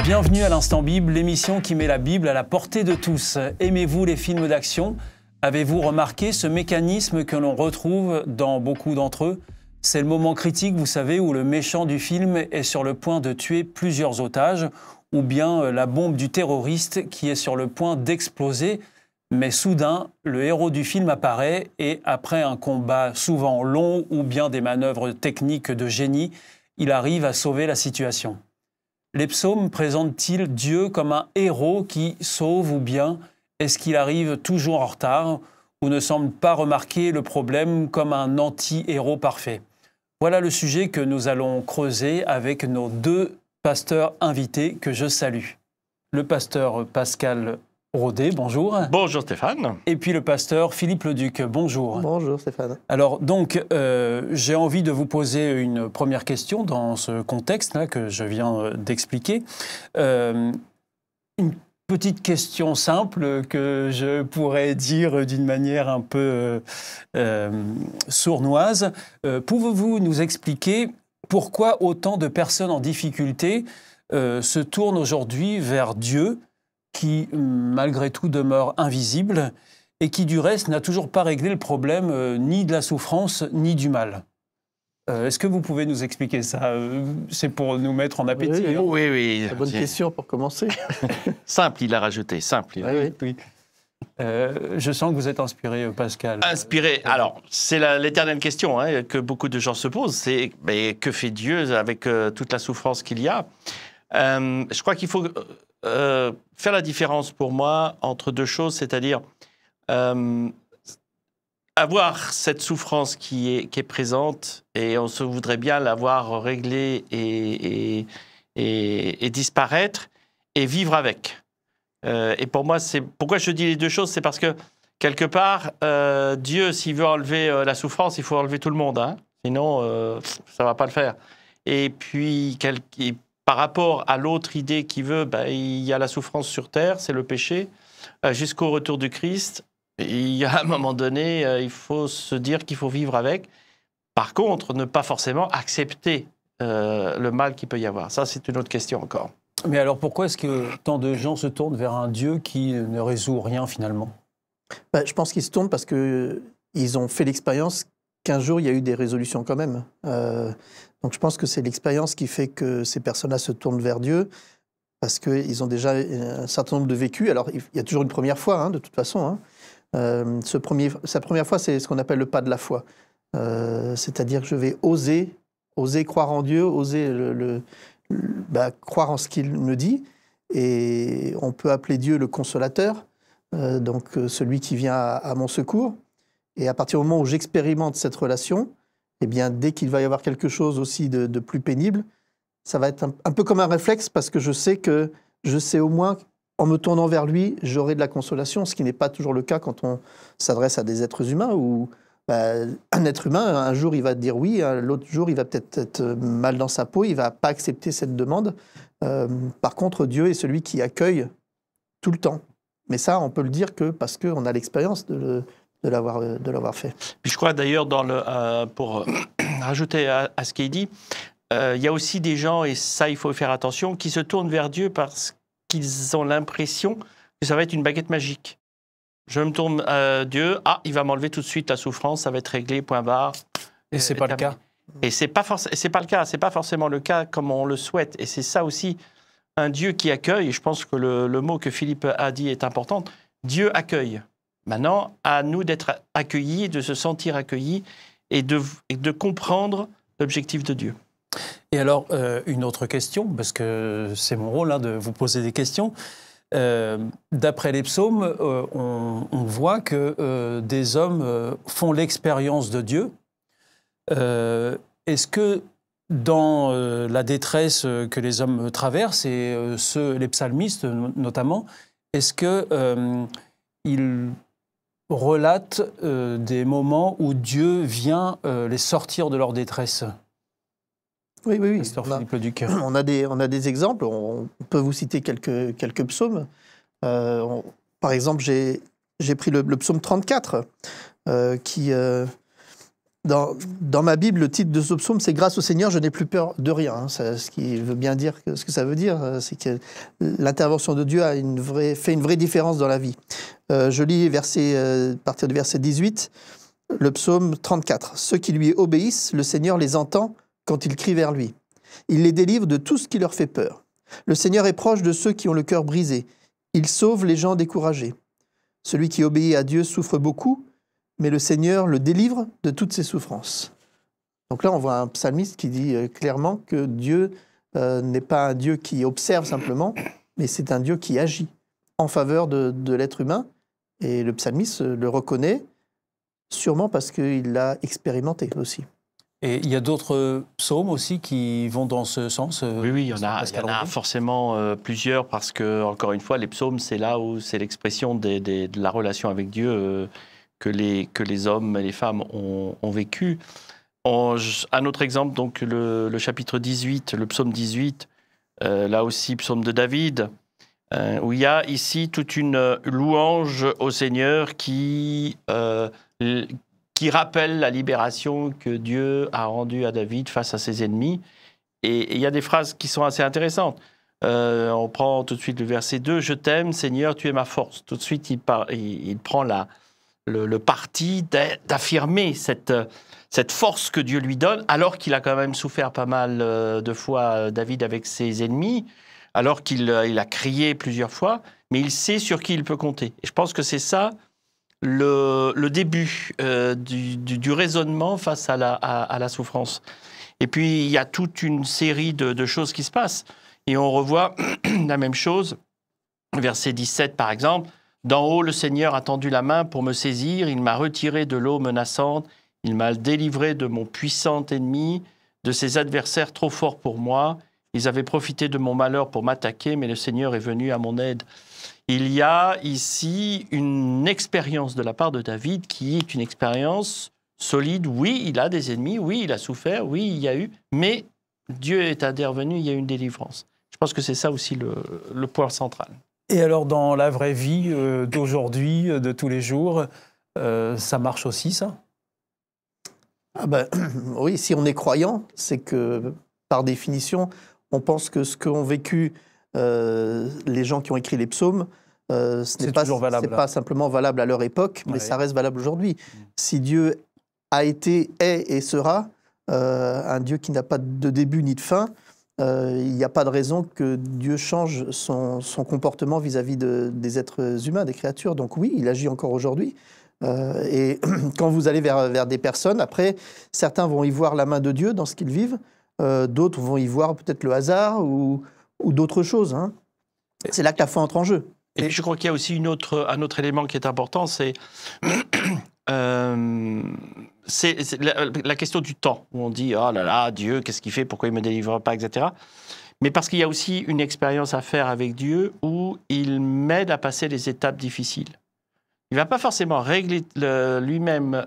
Bienvenue à l'Instant Bible, l'émission qui met la Bible à la portée de tous. Aimez-vous les films d'action? Avez-vous remarqué ce mécanisme que l'on retrouve dans beaucoup d'entre eux? C'est le moment critique, vous savez, où le méchant du film est sur le point de tuer plusieurs otages, ou bien la bombe du terroriste qui est sur le point d'exploser. Mais soudain, le héros du film apparaît et après un combat souvent long ou bien des manœuvres techniques de génie, il arrive à sauver la situation. Les psaumes présentent-ils Dieu comme un héros qui sauve ou bien est-ce qu'il arrive toujours en retard ou ne semble pas remarquer le problème comme un anti-héros parfait? Voilà le sujet que nous allons creuser avec nos deux pasteurs invités que je salue. Le pasteur Pascal Rodet, bonjour. Bonjour Stéphane. Et puis le pasteur Philippe Leduc, bonjour. Bonjour Stéphane. Alors donc, j'ai envie de vous poser une première question dans ce contexte-là que je viens d'expliquer. Une petite question simple que je pourrais dire d'une manière un peu sournoise. Pouvez-vous nous expliquer pourquoi autant de personnes en difficulté se tournent aujourd'hui vers Dieu, qui, malgré tout, demeure invisible et qui, du reste, n'a toujours pas réglé le problème ni de la souffrance ni du mal? Est-ce que vous pouvez nous expliquer ça? C'est pour nous mettre en appétit. Oui. C'est une bonne question pour commencer. Simple, il a rajouté, simple. Oui. Je sens que vous êtes inspiré, Pascal. Inspiré. Alors, c'est l'éternelle question que beaucoup de gens se posent. C'est que fait Dieu avec toute la souffrance qu'il y a? Je crois qu'il faut faire la différence pour moi entre deux choses, c'est-à-dire avoir cette souffrance qui est présente et on se voudrait bien l'avoir réglée et disparaître et vivre avec. Et pour moi, c'est pourquoi je dis les deux choses, c'est parce que quelque part, Dieu, s'il veut enlever la souffrance, il faut enlever tout le monde, hein. Sinon, ça va pas le faire. Et puis, par rapport à l'autre idée qui veut, il y a la souffrance sur terre, c'est le péché, jusqu'au retour du Christ. Il y a un moment donné, il faut se dire qu'il faut vivre avec. Par contre, ne pas forcément accepter le mal qu'il peut y avoir. Ça, c'est une autre question encore. Mais alors, pourquoi est-ce que tant de gens se tournent vers un Dieu qui ne résout rien finalement? Je pense qu'ils se tournent parce qu'ils ont fait l'expérience qu'un jour, il y a eu des résolutions quand même. Donc je pense que c'est l'expérience qui fait que ces personnes-là se tournent vers Dieu, parce qu'ils ont déjà un certain nombre de vécus. Alors il y a toujours une première fois, de toute façon. Sa première fois, c'est ce qu'on appelle le pas de la foi. C'est-à-dire que je vais oser croire en Dieu, oser croire en ce qu'il me dit. Et on peut appeler Dieu le consolateur, donc celui qui vient à mon secours. Et à partir du moment où j'expérimente cette relation, eh bien, dès qu'il va y avoir quelque chose aussi de plus pénible, ça va être un peu comme un réflexe, parce que je sais au moins, en me tournant vers lui, j'aurai de la consolation, ce qui n'est pas toujours le cas quand on s'adresse à des êtres humains, où un être humain, un jour, il va dire oui, l'autre jour, il va peut-être être mal dans sa peau, il ne va pas accepter cette demande. Par contre, Dieu est celui qui accueille tout le temps. Mais ça, on peut le dire que parce qu'on a l'expérience de l'avoir fait. Puis je crois d'ailleurs, pour rajouter à ce qu'il dit, il y a aussi des gens, et ça il faut faire attention, qui se tournent vers Dieu parce qu'ils ont l'impression que ça va être une baguette magique. Je me tourne à Dieu, il va m'enlever tout de suite la souffrance, ça va être réglé, point barre. Et c'est pas le cas. Et c'est pas le cas, c'est pas forcément le cas comme on le souhaite. Et c'est ça aussi, un Dieu qui accueille, et je pense que le mot que Philippe a dit est important, Dieu accueille. Maintenant, à nous d'être accueillis, de se sentir accueillis et de comprendre l'objectif de Dieu. Et alors, une autre question, parce que c'est mon rôle de vous poser des questions. D'après les psaumes, on voit que des hommes font l'expérience de Dieu. Est-ce que dans la détresse que les hommes traversent, et les psalmistes notamment, est-ce qu'ils relatent des moments où Dieu vient les sortir de leur détresse? Oui. Philippe Leduc. On a des exemples. On peut vous citer quelques psaumes. Par exemple, j'ai pris le psaume 34 qui Dans ma Bible, le titre de ce psaume, c'est « Grâce au Seigneur, je n'ai plus peur de rien ». Hein. Ce qui veut bien dire ce que ça veut dire, c'est que l'intervention de Dieu fait une vraie différence dans la vie. Je lis à partir du verset 18, le psaume 34. « Ceux qui lui obéissent, le Seigneur les entend quand ils crient vers lui. Il les délivre de tout ce qui leur fait peur. Le Seigneur est proche de ceux qui ont le cœur brisé. Il sauve les gens découragés. Celui qui obéit à Dieu souffre beaucoup, mais le Seigneur le délivre de toutes ses souffrances. » Donc là, on voit un psalmiste qui dit clairement que Dieu n'est pas un Dieu qui observe simplement, mais c'est un Dieu qui agit en faveur de l'être humain. Et le psalmiste le reconnaît, sûrement parce qu'il l'a expérimenté aussi. Et il y a d'autres psaumes aussi qui vont dans ce sens. Oui, il y en a forcément plusieurs, parce que, encore une fois, les psaumes, c'est là où c'est l'expression de la relation avec Dieu que les hommes et les femmes ont vécu. Un autre exemple, donc le chapitre 18, le psaume 18, là aussi, psaume de David, où il y a ici toute une louange au Seigneur qui rappelle la libération que Dieu a rendue à David face à ses ennemis. Et il y a des phrases qui sont assez intéressantes. On prend tout de suite le verset 2, « Je t'aime, Seigneur, tu es ma force ». Tout de suite, il prend le parti d'affirmer cette force que Dieu lui donne, alors qu'il a quand même souffert pas mal de fois, David, avec ses ennemis, alors qu'il a crié plusieurs fois, mais il sait sur qui il peut compter. Et je pense que c'est ça le début du raisonnement face à la souffrance. Et puis, il y a toute une série de choses qui se passent. Et on revoit la même chose, verset 17 par exemple, « D'en haut, le Seigneur a tendu la main pour me saisir, il m'a retiré de l'eau menaçante, il m'a délivré de mon puissant ennemi, de ses adversaires trop forts pour moi. Ils avaient profité de mon malheur pour m'attaquer, mais le Seigneur est venu à mon aide. » Il y a ici une expérience de la part de David qui est une expérience solide. Oui, il a des ennemis, oui, il a souffert, oui, il y a eu, mais Dieu est intervenu, il y a eu une délivrance. Je pense que c'est ça aussi le point central. Et alors, dans la vraie vie d'aujourd'hui, de tous les jours, ça marche aussi, ça ? Oui, si on est croyant, c'est que, par définition, on pense que ce qu'ont vécu les gens qui ont écrit les psaumes, ce n'est pas simplement valable à leur époque, mais ça reste valable aujourd'hui. Si Dieu a été, est et sera un Dieu qui n'a pas de début ni de fin, il n'y a pas de raison que Dieu change son comportement vis-à-vis des êtres humains, des créatures. Donc oui, il agit encore aujourd'hui. Et quand vous allez vers des personnes, après, certains vont y voir la main de Dieu dans ce qu'ils vivent, d'autres vont y voir peut-être le hasard ou d'autres choses. Hein. C'est là que la foi entre en jeu. Et puis je crois qu'il y a aussi un autre élément qui est important, c'est la question du temps, où on dit « Oh là là, Dieu, qu'est-ce qu'il fait? Pourquoi il ne me délivre pas ?» etc. Mais parce qu'il y a aussi une expérience à faire avec Dieu où il m'aide à passer les étapes difficiles. Il ne va pas forcément régler lui-même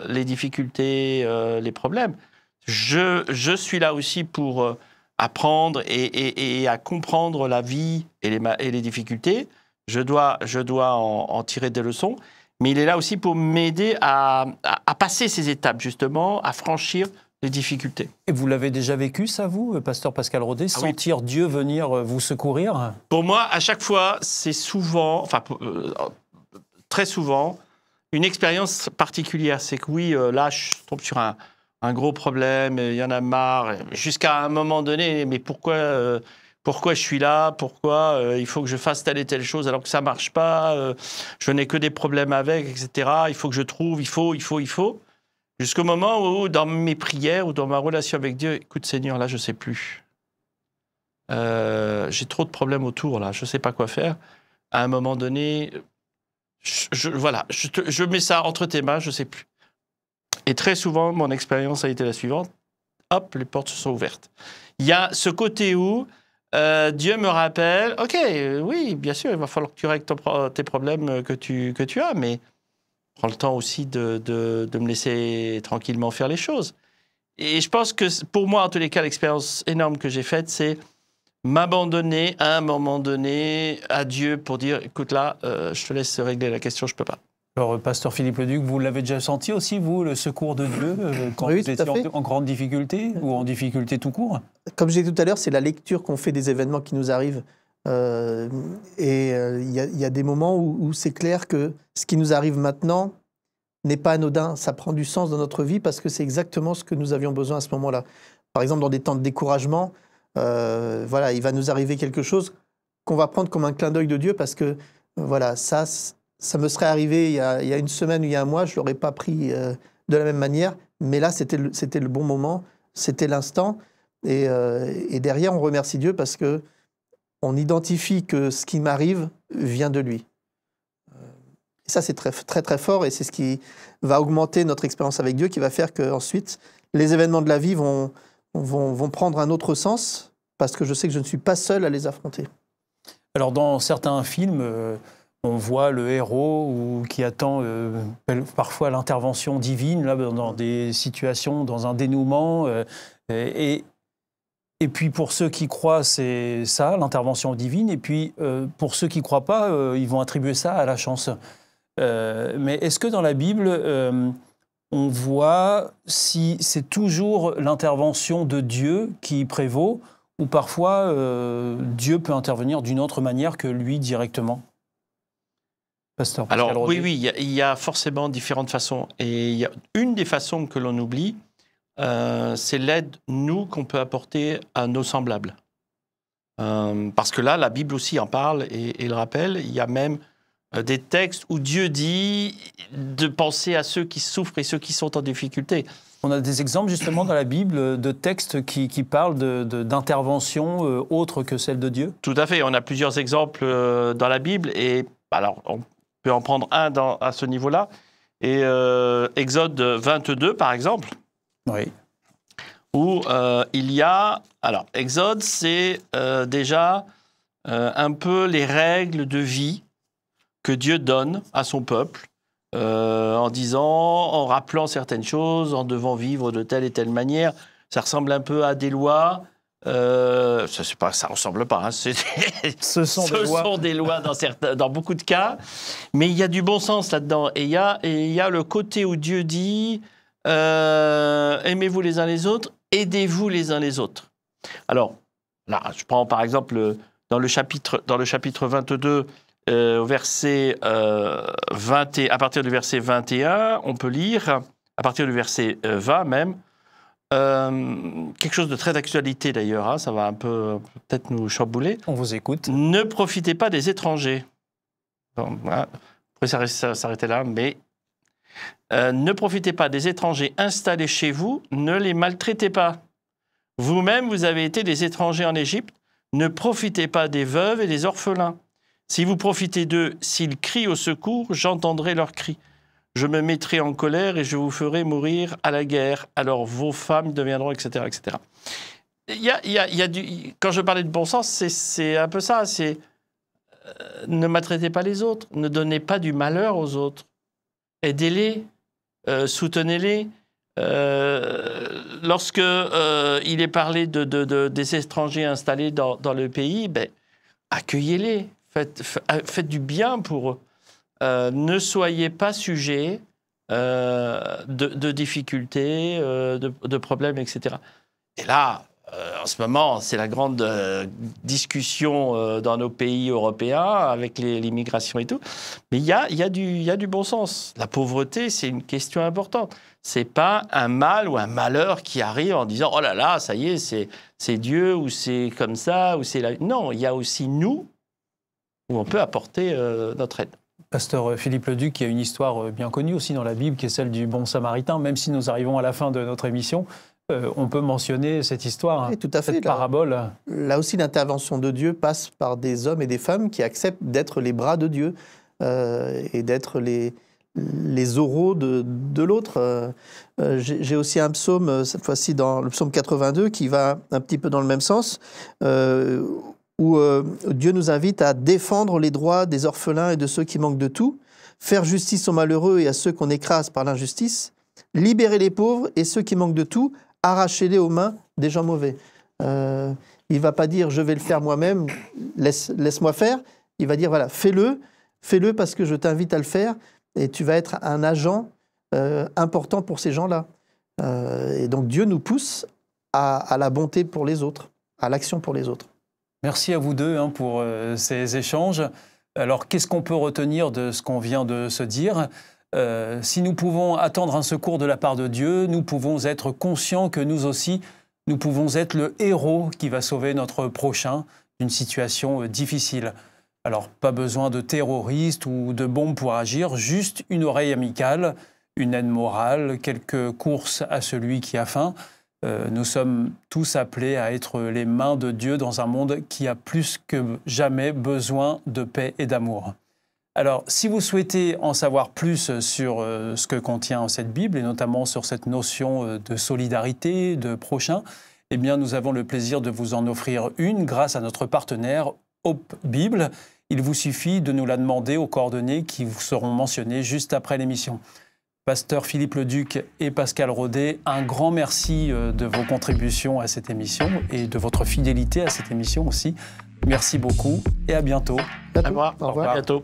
les difficultés, les problèmes. Je suis là aussi pour apprendre et à comprendre la vie et les difficultés. Je dois en tirer des leçons. Mais il est là aussi pour m'aider à passer ces étapes, justement, à franchir les difficultés. Et vous l'avez déjà vécu, ça, vous, pasteur Pascal Rodet, sentir Dieu venir vous secourir? Pour moi, à chaque fois, c'est souvent, très souvent, une expérience particulière. C'est que oui, là, je tombe sur un gros problème, il y en a marre, jusqu'à un moment donné, mais pourquoi je suis là, pourquoi il faut que je fasse telle et telle chose alors que ça ne marche pas, je n'ai que des problèmes avec, etc. Il faut que je trouve, il faut. Jusqu'au moment où, dans mes prières ou dans ma relation avec Dieu, écoute Seigneur, là, je ne sais plus. J'ai trop de problèmes autour, là, je ne sais pas quoi faire. À un moment donné, je mets ça entre tes mains, je ne sais plus. Et très souvent, mon expérience a été la suivante. Hop, les portes se sont ouvertes. Il y a ce côté où Dieu me rappelle, ok, oui, bien sûr, il va falloir que tu règles tes problèmes que tu as, mais prends le temps aussi de me laisser tranquillement faire les choses. Et je pense que pour moi, en tous les cas, l'expérience énorme que j'ai faite, c'est m'abandonner à un moment donné à Dieu pour dire, écoute là, je te laisse régler la question, je ne peux pas. Alors, pasteur Philippe Leduc, vous l'avez déjà senti aussi, vous, le secours de Dieu, quand Oui, vous tout à fait. étiez en grande difficulté ou en difficulté tout court? Comme j'ai dit tout à l'heure, c'est la lecture qu'on fait des événements qui nous arrivent. Il y a des moments où c'est clair que ce qui nous arrive maintenant n'est pas anodin. Ça prend du sens dans notre vie parce que c'est exactement ce que nous avions besoin à ce moment-là. Par exemple, dans des temps de découragement, voilà, il va nous arriver quelque chose qu'on va prendre comme un clin d'œil de Dieu parce que voilà, ça me serait arrivé il y a une semaine ou il y a un mois, je ne l'aurais pas pris de la même manière. Mais là, c'était le bon moment, c'était l'instant. Et derrière, on remercie Dieu parce que on identifie que ce qui m'arrive vient de lui. Et ça, c'est très, très, très fort et c'est ce qui va augmenter notre expérience avec Dieu, qui va faire qu'ensuite, les événements de la vie vont prendre un autre sens parce que je sais que je ne suis pas seul à les affronter. Alors, dans certains films, on voit le héros qui attend parfois l'intervention divine, là, dans des situations, dans un dénouement. Et puis pour ceux qui croient, c'est ça, l'intervention divine. Et puis pour ceux qui ne croient pas, ils vont attribuer ça à la chance. Mais est-ce que dans la Bible, on voit si c'est toujours l'intervention de Dieu qui prévaut ou parfois Dieu peut intervenir d'une autre manière que lui directement? Pasteur Pascal Alors Rodet. oui, il y a forcément différentes façons. Et il y a une des façons que l'on oublie, c'est l'aide, nous, qu'on peut apporter à nos semblables. Parce que là, la Bible aussi en parle et le rappelle. Il y a même des textes où Dieu dit de penser à ceux qui souffrent et ceux qui sont en difficulté. On a des exemples justement dans la Bible de textes qui parlent d'interventions autres que celles de Dieu? Tout à fait. On a plusieurs exemples dans la Bible. Et alors, on peut en prendre un à ce niveau-là. Et Exode 22, par exemple. Oui. Où il y a... Alors, Exode, c'est déjà un peu les règles de vie que Dieu donne à son peuple, en rappelant certaines choses, en devant vivre de telle et telle manière. Ça ressemble un peu à des lois. Ça ressemble pas. Hein, Ce sont des lois dans beaucoup de cas. Mais il y a du bon sens là-dedans. Et il y a le côté où Dieu dit... aimez-vous les uns les autres, aidez-vous les uns les autres. Alors, là, je prends par exemple dans le chapitre 22, verset 20, à partir du verset 21, on peut lire, à partir du verset 20 même, quelque chose de très d'actualité d'ailleurs, hein, ça va un peu peut-être nous chambouler. On vous écoute. Ne profitez pas des étrangers. Bon, voilà. On pourrait s'arrêter là, mais... ne profitez pas des étrangers installés chez vous, ne les maltraitez pas. Vous-même, vous avez été des étrangers en Égypte, ne profitez pas des veuves et des orphelins. Si vous profitez d'eux, s'ils crient au secours, j'entendrai leurs cris. Je me mettrai en colère et je vous ferai mourir à la guerre. Alors vos femmes deviendront, etc., etc. Quand je parlais de bon sens, c'est un peu ça. C'est ne maltraitez pas les autres, ne donnez pas du malheur aux autres. Aidez-les, soutenez-les. Lorsque il est parlé des étrangers installés dans le pays, accueillez-les, faites du bien pour eux. Ne soyez pas sujets de difficultés, de problèmes, etc. Et là, en ce moment, c'est la grande discussion dans nos pays européens avec l'immigration et tout. Mais il y a du bon sens. La pauvreté, c'est une question importante. C'est pas un mal ou un malheur qui arrive en disant « Oh là là, ça y est, c'est Dieu » ou « c'est comme ça » ou « c'est la... » Non, il y a aussi nous où on peut apporter notre aide. Pasteur Philippe Leduc, il y a une histoire bien connue aussi dans la Bible qui est celle du bon samaritain. Même si nous arrivons à la fin de notre émission, on peut mentionner cette histoire, oui, tout à fait, cette parabole. Là aussi, l'intervention de Dieu passe par des hommes et des femmes qui acceptent d'être les bras de Dieu et d'être les oraux de l'autre. J'ai aussi un psaume, cette fois-ci dans le psaume 82, qui va un petit peu dans le même sens, où Dieu nous invite à défendre les droits des orphelins et de ceux qui manquent de tout, faire justice aux malheureux et à ceux qu'on écrase par l'injustice, libérer les pauvres et ceux qui manquent de tout, arrachez-les aux mains des gens mauvais. Il ne va pas dire « je vais le faire moi-même, laisse-moi faire ». Il va dire « voilà, fais-le parce que je t'invite à le faire et tu vas être un agent important pour ces gens-là. Et donc Dieu nous pousse à la bonté pour les autres, à l'action pour les autres. Merci à vous deux pour ces échanges. Alors, qu'est-ce qu'on peut retenir de ce qu'on vient de se dire ? Si nous pouvons attendre un secours de la part de Dieu, nous pouvons être conscients que nous aussi, nous pouvons être le héros qui va sauver notre prochain d'une situation difficile. Alors, pas besoin de terroristes ou de bombes pour agir, juste une oreille amicale, une aide morale, quelques courses à celui qui a faim. Nous sommes tous appelés à être les mains de Dieu dans un monde qui a plus que jamais besoin de paix et d'amour. Alors, si vous souhaitez en savoir plus sur ce que contient cette Bible, et notamment sur cette notion de solidarité, de prochain, eh bien, nous avons le plaisir de vous en offrir une grâce à notre partenaire Hope Bible. Il vous suffit de nous la demander aux coordonnées qui vous seront mentionnées juste après l'émission. Pasteur Philippe Leduc et Pascal Rodet, un grand merci de vos contributions à cette émission et de votre fidélité à cette émission aussi. Merci beaucoup et à bientôt. Au revoir. À bientôt.